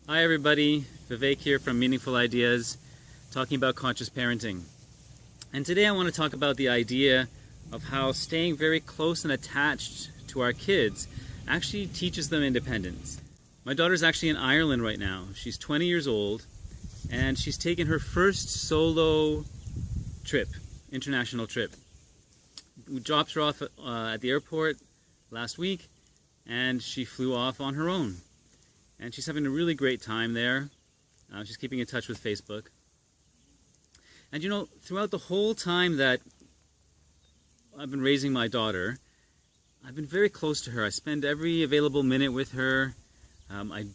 Hi everybody, Vivek here from Meaningful Ideas, talking about conscious parenting. And today I want to talk about the idea of how staying very close and attached to our kids actually teaches them independence. My daughter's actually in Ireland right now. She's 20 years old and she's taken her first solo trip, international trip. We dropped her off at the airport last week and she flew off on her own. And she's having a really great time there. She's keeping in touch with Facebook. And you know, throughout the whole time that I've been raising my daughter, I've been very close to her. I spend every available minute with her. I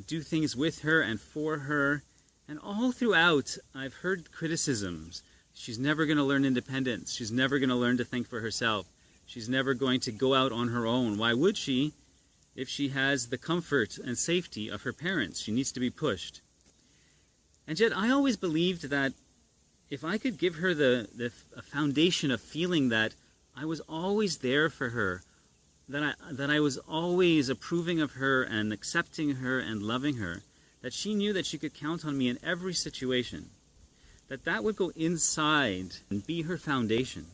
do things with her and for her. And all throughout, I've heard criticisms. She's never going to learn independence. She's never going to learn to think for herself. She's never going to go out on her own. Why would she? If she has the comfort and safety of her parents, she needs to be pushed. And yet I always believed that if I could give her the foundation of feeling that I was always there for her, that I was always approving of her and accepting her and loving her, that she knew that she could count on me in every situation, that would go inside and be her foundation.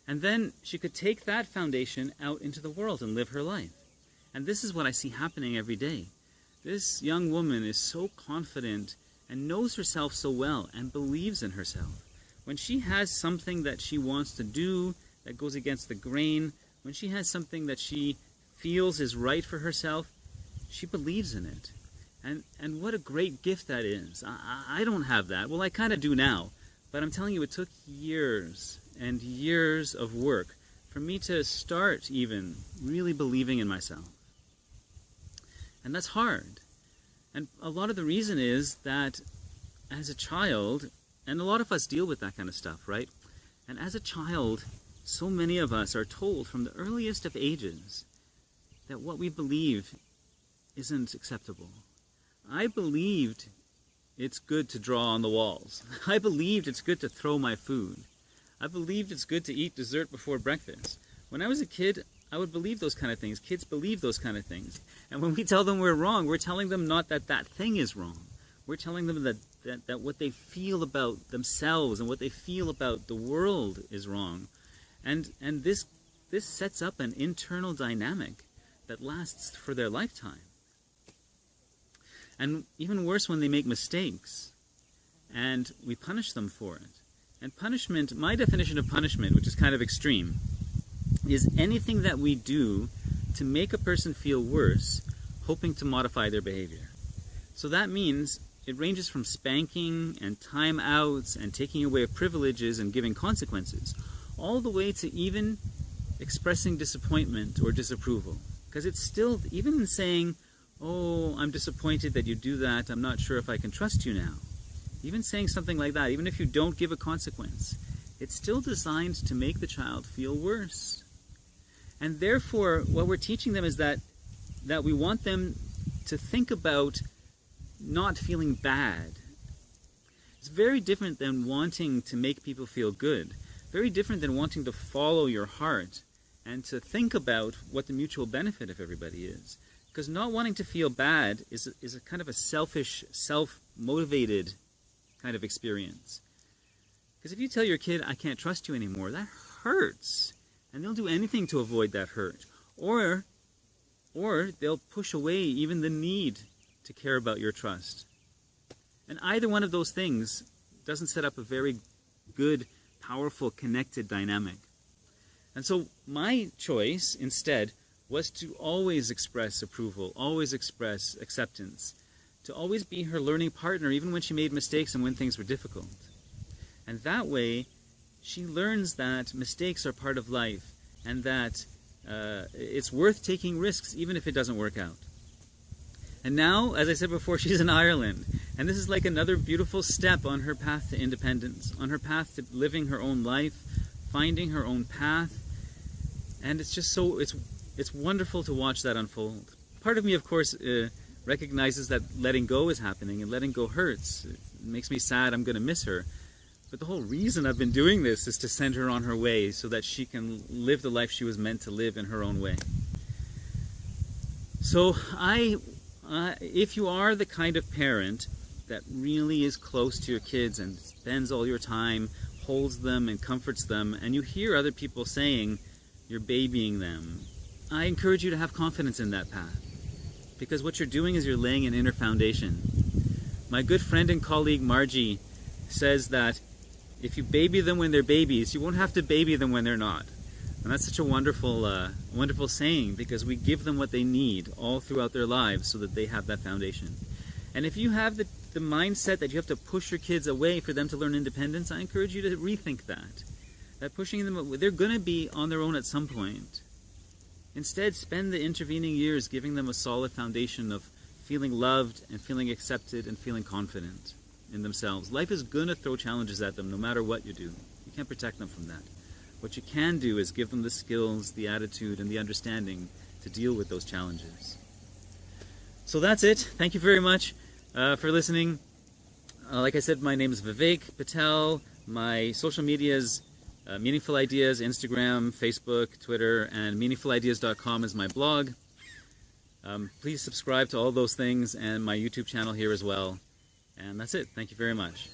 And then she could take that foundation out into the world and live her life. And this is what I see happening every day. This young woman is so confident and knows herself so well and believes in herself. When she has something that she wants to do that goes against the grain, when she has something that she feels is right for herself, she believes in it. And what a great gift that is. I don't have that. Well, I kind of do now. But I'm telling you, it took years and years of work for me to start even really believing in myself. And that's hard. And a lot of the reason is that as a child, and a lot of us deal with that kind of stuff, right? And as a child, so many of us are told from the earliest of ages that what we believe isn't acceptable. I believed it's good to draw on the walls. I believed it's good to throw my food. I believed it's good to eat dessert before breakfast. When I was a kid, I would believe those kind of things. Kids believe those kind of things. And when we tell them we're wrong, we're telling them not that that thing is wrong. We're telling them that what they feel about themselves and what they feel about the world is wrong. And this sets up an internal dynamic that lasts for their lifetime. And even worse when they make mistakes and we punish them for it. And punishment, my definition of punishment, which is kind of extreme, is anything that we do to make a person feel worse, hoping to modify their behavior. So that means it ranges from spanking and timeouts and taking away privileges and giving consequences, all the way to even expressing disappointment or disapproval. Because it's still, even in saying, oh, I'm disappointed that you do that, I'm not sure if I can trust you now. Even saying something like that, even if you don't give a consequence, it's still designed to make the child feel worse. And therefore, what we're teaching them is that we want them to think about not feeling bad. It's very different than wanting to make people feel good. Very different than wanting to follow your heart and to think about what the mutual benefit of everybody is. Because not wanting to feel bad is a kind of a selfish, self-motivated kind of experience. Because if you tell your kid, I can't trust you anymore, that hurts. And they'll do anything to avoid that hurt. Or they'll push away even the need to care about your trust. And either one of those things doesn't set up a very good, powerful, connected dynamic. And so my choice instead was to always express approval, always express acceptance, to always be her learning partner even when she made mistakes and when things were difficult. And that way, she learns that mistakes are part of life and that it's worth taking risks even if it doesn't work out. And now, as I said before, she's in Ireland. And this is like another beautiful step on her path to independence, on her path to living her own life, finding her own path. And it's just so, it's wonderful to watch that unfold. Part of me, of course, recognizes that letting go is happening and letting go hurts. It makes me sad. I'm going to miss her. But the whole reason I've been doing this is to send her on her way so that she can live the life she was meant to live in her own way. So I if you are the kind of parent that really is close to your kids and spends all your time, holds them and comforts them, and you hear other people saying you're babying them, I encourage you to have confidence in that path. Because what you're doing is you're laying an inner foundation. My good friend and colleague Margie says that if you baby them when they're babies, you won't have to baby them when they're not. And that's such a wonderful, wonderful saying, because we give them what they need all throughout their lives so that they have that foundation. And if you have the mindset that you have to push your kids away for them to learn independence, I encourage you to rethink that. That pushing them, they're going to be on their own at some point. Instead, spend the intervening years giving them a solid foundation of feeling loved and feeling accepted and feeling confident in themselves. Life is going to throw challenges at them no matter what you do. You can't protect them from that. What you can do is give them the skills, the attitude, and the understanding to deal with those challenges. So that's it. Thank you very much for listening. Like I said, my name is Vivek Patel. My social media is Meaningful Ideas, Instagram, Facebook, Twitter, and meaningfulideas.com is my blog. Please subscribe to all those things and my YouTube channel here as well. And that's it. Thank you very much.